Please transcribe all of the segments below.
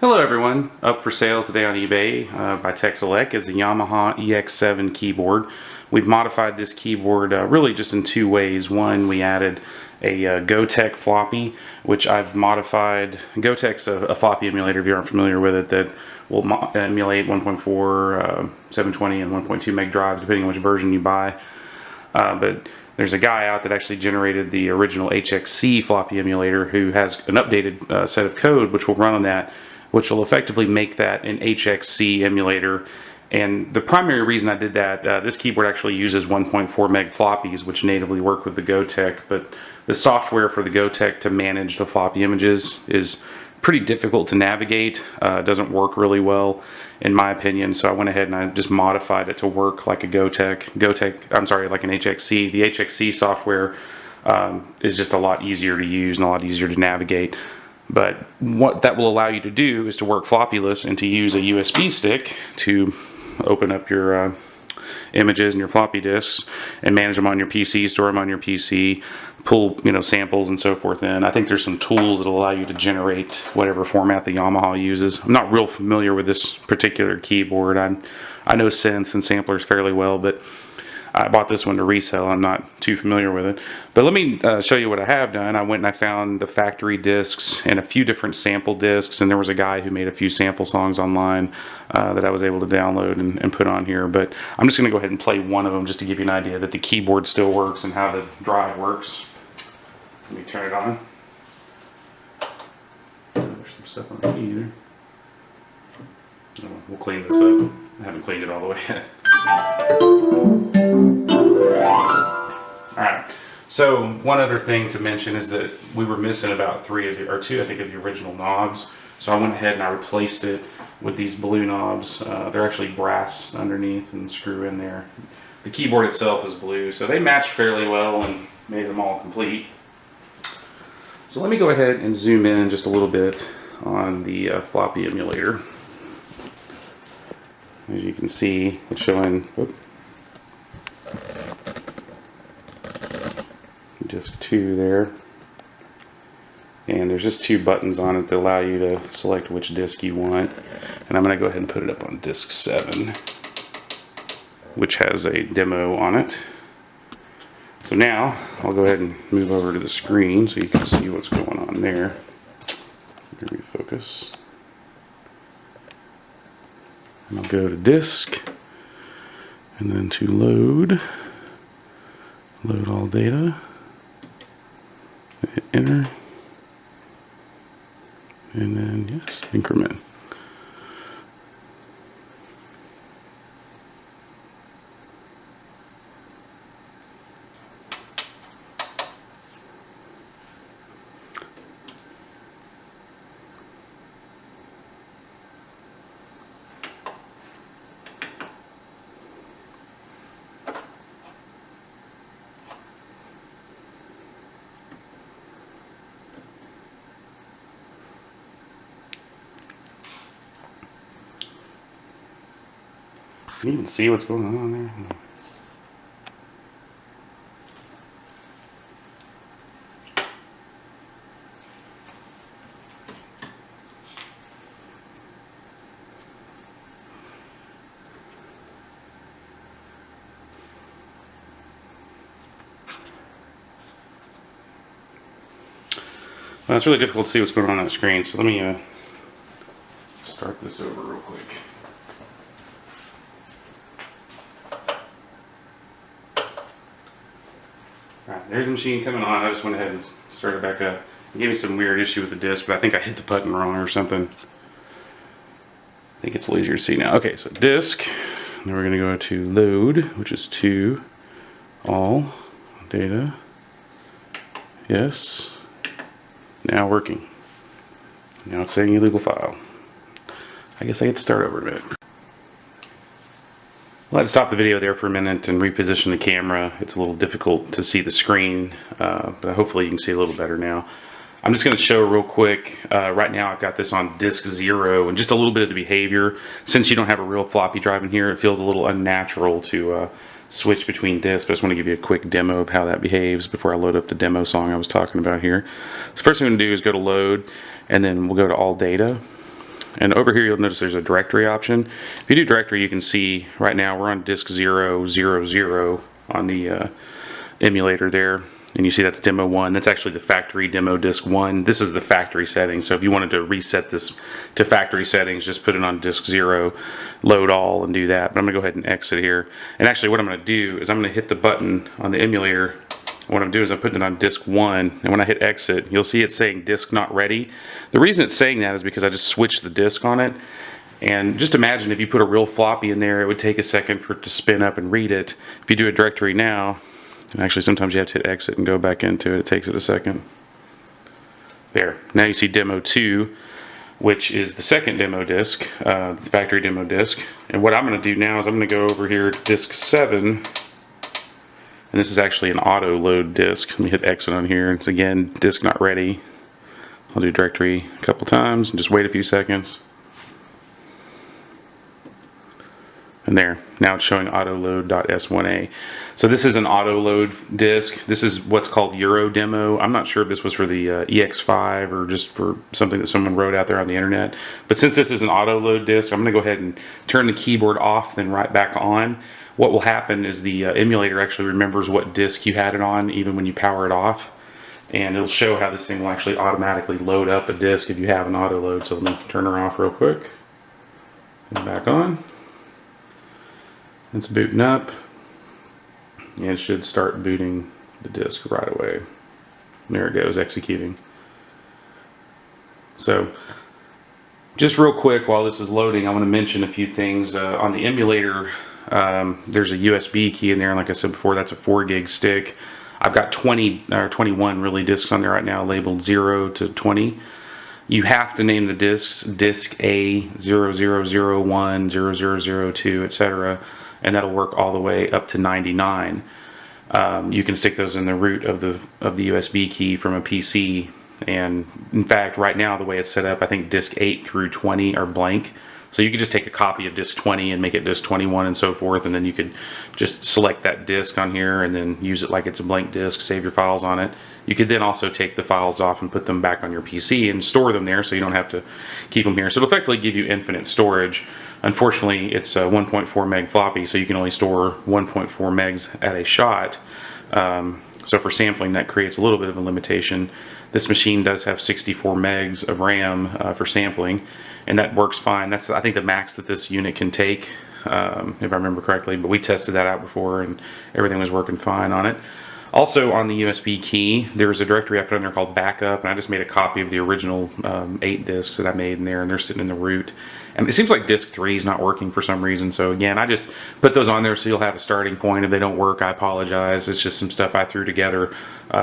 Hello everyone, up for sale today on eBay by TexElec is the Yamaha EX7 keyboard. We've modified this keyboard really just in two ways. One, we added a Gotek floppy, which I've modified. Gotek's a floppy emulator, if you aren't familiar with it, that will emulate 1.4, 720 and 1.2 meg drives depending on which version you buy. But there's a guy out that actually generated the original HxC floppy emulator who has an updated set of code which will run on that, which will effectively make that an HxC emulator. And the primary reason I did that, this keyboard actually uses 1.4 meg floppies, which natively work with the Gotek, but the software for the Gotek to manage the floppy images is pretty difficult to navigate. It doesn't work really well, in my opinion, so I went ahead and I just modified it to work like a like an HxC. The HxC software is just a lot easier to use and a lot easier to navigate. But what that will allow you to do is to work floppyless and to use a USB stick to open up your images and your floppy disks and manage them on your PC, store them on your PC, pull samples and so forth in. I think there's some tools that will allow you to generate whatever format the Yamaha uses. I'm not real familiar with this particular keyboard. I know synths and samplers fairly well, but I bought this one to resell. I'm not too familiar with it. But let me show you what I have done. I went and I found the factory discs and a few different sample discs, and there was a guy who made a few sample songs online that I was able to download and put on here. But I'm just going to go ahead and play one of them just to give you an idea that the keyboard still works and how the drive works. Let me turn it on. There's some stuff on the key there. We'll clean this up. I haven't cleaned it all the way yet. Alright, so one other thing to mention is that we were missing about two of the original knobs. So I went ahead and I replaced it with these blue knobs. They're actually brass underneath and screw in there. The keyboard itself is blue, so they match fairly well and made them all complete. So let me go ahead and zoom in just a little bit on the floppy emulator. As you can see, it's showing disc 2 there, and there's just two buttons on it to allow you to select which disc you want, and I'm going to go ahead and put it up on disc 7, which has a demo on it. So now I'll go ahead and move over to the screen so you can see what's going on there. Refocus. And I'll go to disk, and then to load all data, hit enter, and then yes, increment. Can you even see what's going on there? Well, it's really difficult to see what's going on the screen, so let me start this over real quick. Alright, there's the machine coming on. I just went ahead and started back up. It gave me some weird issue with the disc, but I think I hit the button wrong or something. I think it's a little easier to see now. Okay, so disc. And then we're going to go to load, which is to all data. Yes. Now working. Now it's saying illegal file. I guess I get to start over a bit. Well, I had to stop the video there for a minute and reposition the camera. It's a little difficult to see the screen, but hopefully you can see a little better now. I'm just going to show real quick. Right now I've got this on disk 0 and just a little bit of the behavior. Since you don't have a real floppy drive in here, it feels a little unnatural to switch between discs. I just want to give you a quick demo of how that behaves before I load up the demo song I was talking about here. So first thing I'm going to do is go to load, and then we'll go to all data. And over here you'll notice there's a directory option. If you do directory, you can see right now we're on disk 000 on the emulator there. And you see that's demo 1. That's actually the factory demo disk 1. This is the factory settings. So if you wanted to reset this to factory settings, just put it on disk 0, load all, and do that. But I'm going to go ahead and exit here. And actually what I'm going to do is I'm going to hit the button on the emulator. What I'm doing is I'm putting it on disk 1. And when I hit exit, you'll see it saying disk not ready. The reason it's saying that is because I just switched the disk on it. And just imagine if you put a real floppy in there, it would take a second for it to spin up and read it. If you do a directory now, and actually sometimes you have to hit exit and go back into it. It takes it a second. There. Now you see demo 2, which is the second demo disk, the factory demo disk. And what I'm going to do now is I'm going to go over here to disk 7. And this is actually an auto load disk. Let me hit exit on here. It's again, disk not ready. I'll do directory a couple times and just wait a few seconds. And there, now it's showing autoload.s1a. So this is an auto load disk. This is what's called Euro demo. I'm not sure if this was for the EX5 or just for something that someone wrote out there on the internet. But since this is an auto load disk, I'm going to go ahead and turn the keyboard off, then right back on. What will happen is the emulator actually remembers what disk you had it on, even when you power it off. And it'll show how this thing will actually automatically load up a disk if you have an auto load. So let me turn her off real quick. And back on. It's booting up, and it should start booting the disk right away. There it goes, executing. So, just real quick while this is loading, I want to mention a few things. On the emulator, there's a USB key in there, and like I said before, that's a 4 gig stick. I've got 21 really disks on there right now, labeled 0 to 20. You have to name the disks disk A, 0001, 0002, etc. And that'll work all the way up to 99. You can stick those in the root of the USB key from a PC. And in fact, right now the way it's set up, I think disk 8 through 20 are blank. So you could just take a copy of disk 20 and make it disk 21 and so forth, and then you could just select that disk on here and then use it like it's a blank disk, save your files on it. You could then also take the files off and put them back on your PC and store them there so you don't have to keep them here. So it'll effectively give you infinite storage. Unfortunately, it's a 1.4 meg floppy, so you can only store 1.4 megs at a shot. So for sampling, that creates a little bit of a limitation. This machine does have 64 megs of RAM for sampling, and that works fine. That's, I think, the max that this unit can take, if I remember correctly, but we tested that out before and everything was working fine on it. Also on the USB key, there's a directory I put on there called backup, and I just made a copy of the original 8 disks that I made in there, and they're sitting in the root. And it seems like disk 3 is not working for some reason, so again, I just put those on there so you'll have a starting point. If they don't work, I apologize. It's just some stuff I threw together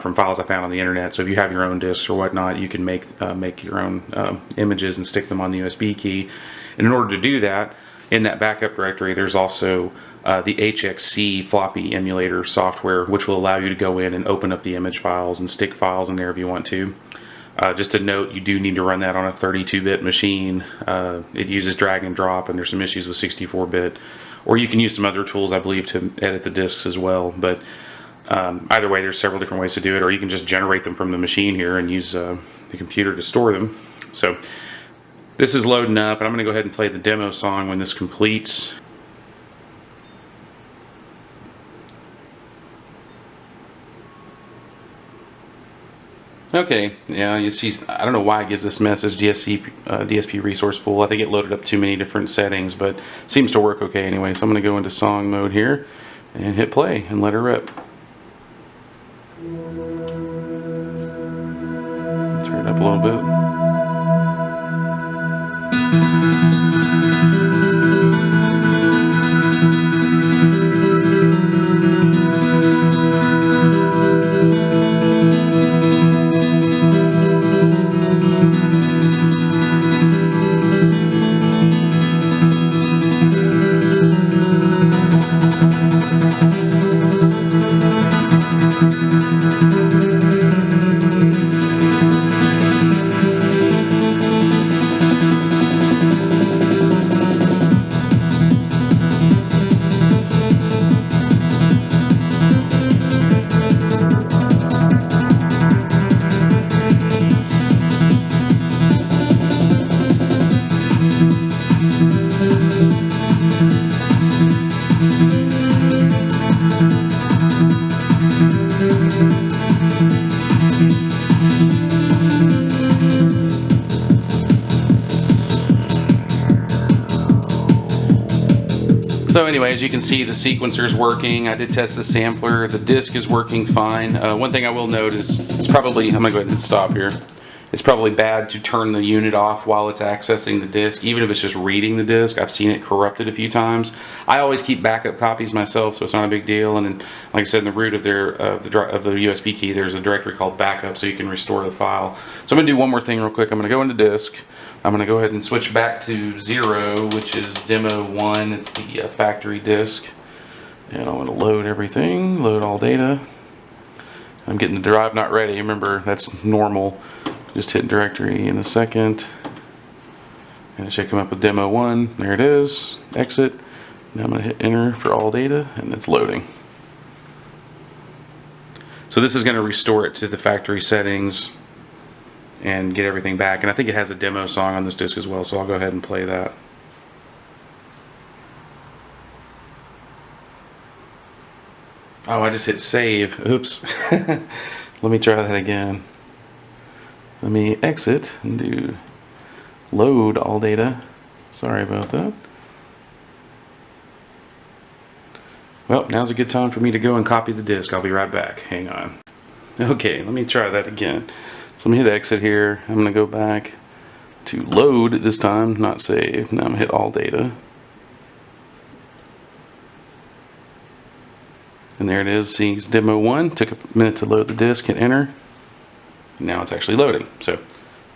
from files I found on the internet. So if you have your own disks or whatnot, you can make your own images and stick them on the USB key. And in order to do that, in that backup directory, there's also the HxC floppy emulator software, which will allow you to go in and open up the image files and stick files in there if you want to. Just a note, you do need to run that on a 32-bit machine. It uses drag and drop, and there's some issues with 64-bit. Or you can use some other tools, I believe, to edit the disks as well. But either way, there's several different ways to do it. Or you can just generate them from the machine here and use the computer to store them. So this is loading up, and I'm going to go ahead and play the demo song when this completes. Okay, yeah, you see, I don't know why it gives this message, DSP resource pool. I think it loaded up too many different settings, but it seems to work okay anyway. So I'm going to go into song mode here and hit play and let her rip. Turn it up a little bit. So anyway, as you can see, the sequencer is working. I did test the sampler. The disc is working fine. One thing I will note is it's probably, I'm going to go ahead and stop here. It's probably bad to turn the unit off while it's accessing the disc, even if it's just reading the disc. I've seen it corrupted a few times. I always keep backup copies myself, so it's not a big deal. And then, like I said, in the root of the USB key, there's a directory called backup, so you can restore the file. So I'm going to do one more thing real quick. I'm going to go into disk. I'm going to go ahead and switch back to 0, which is demo 1. It's the factory disk. And I'm going to load everything, load all data. I'm getting the drive not ready. Remember, that's normal. Just hit directory in a second. And it should come up with demo 1. There it is. Exit. Now I'm going to hit enter for all data, and it's loading. So this is going to restore it to the factory settings and get everything back. And I think it has a demo song on this disc as well, so I'll go ahead and play that. Oh, I just hit save. Oops. Let me try that again. Let me exit and do load all data. Sorry about that. Well, now's a good time for me to go and copy the disk. I'll be right back. Hang on. Okay, let me try that again. So let me hit exit here. I'm going to go back to load this time, not save. Now I'm going to hit all data. And there it is. See, it's demo 1. Took a minute to load the disk. Hit enter. Now it's actually loading. So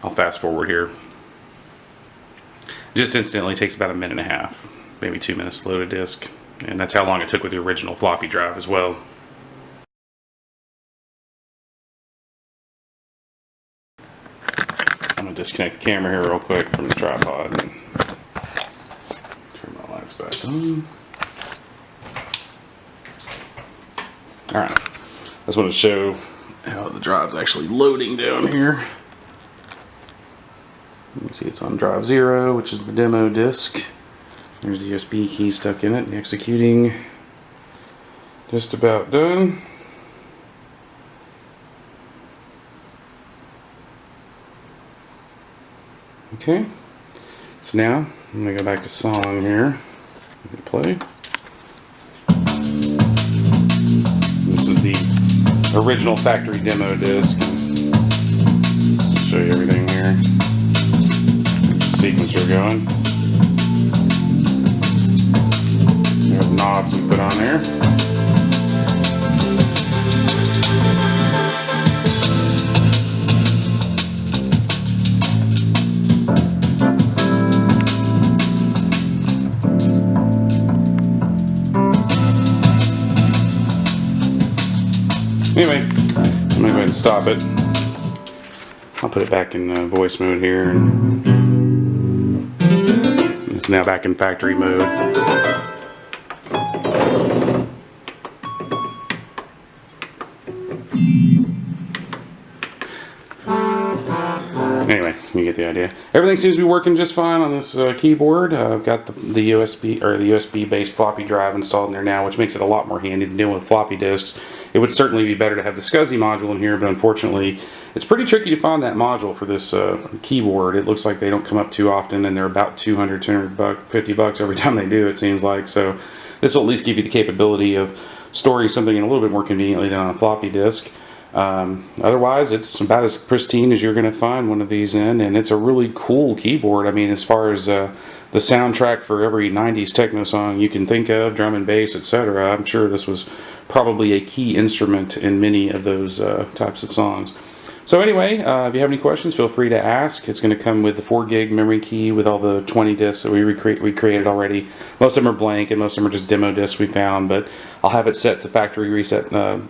I'll fast forward here. Just instantly takes about a minute and a half, maybe 2 minutes to load a disk. And that's how long it took with the original floppy drive as well. I'm going to disconnect the camera here real quick from the tripod and turn my lights back on. Alright, I just want to show how the drive's actually loading down here. You can see it's on drive 0, which is the demo disk. There's the USB key stuck in it, executing. Just about done. Okay, so now I'm going to go back to song here. Hit play. This is the original factory demo disc. Just show you everything here. Sequencer going. There are the knobs we put on there. Anyway, I'm going to go ahead and stop it. I'll put it back in voice mode here. It's now back in factory mode. Anyway, you get the idea. Everything seems to be working just fine on this keyboard. I've got the USB-based floppy drive installed in there now, which makes it a lot more handy than dealing with floppy disks. It would certainly be better to have the SCSI module in here, but unfortunately, it's pretty tricky to find that module for this keyboard. It looks like they don't come up too often, and they're about $200, $250 every time they do, it seems like. So this will at least give you the capability of storing something in a little bit more conveniently than on a floppy disk. Otherwise, it's about as pristine as you're going to find one of these in, and it's a really cool keyboard. I mean, as far as the soundtrack for every 90s techno song you can think of, drum and bass, etc., I'm sure this was probably a key instrument in many of those types of songs. So anyway, if you have any questions, feel free to ask. It's going to come with the 4 gig memory key with all the 20 discs that we created already. Most of them are blank, and most of them are just demo discs we found, but I'll have it set to factory reset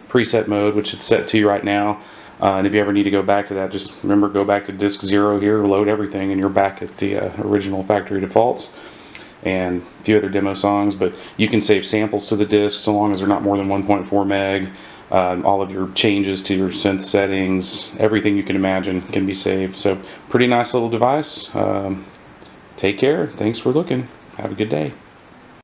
preset mode, which it's set to right now. And if you ever need to go back to that, just remember, go back to disk 0 here, load everything, and you're back at the original factory defaults. And a few other demo songs, but you can save samples to the disk so long as they're not more than 1.4 meg. All of your changes to your synth settings, everything you can imagine can be saved. So pretty nice little device. Take care. Thanks for looking. Have a good day.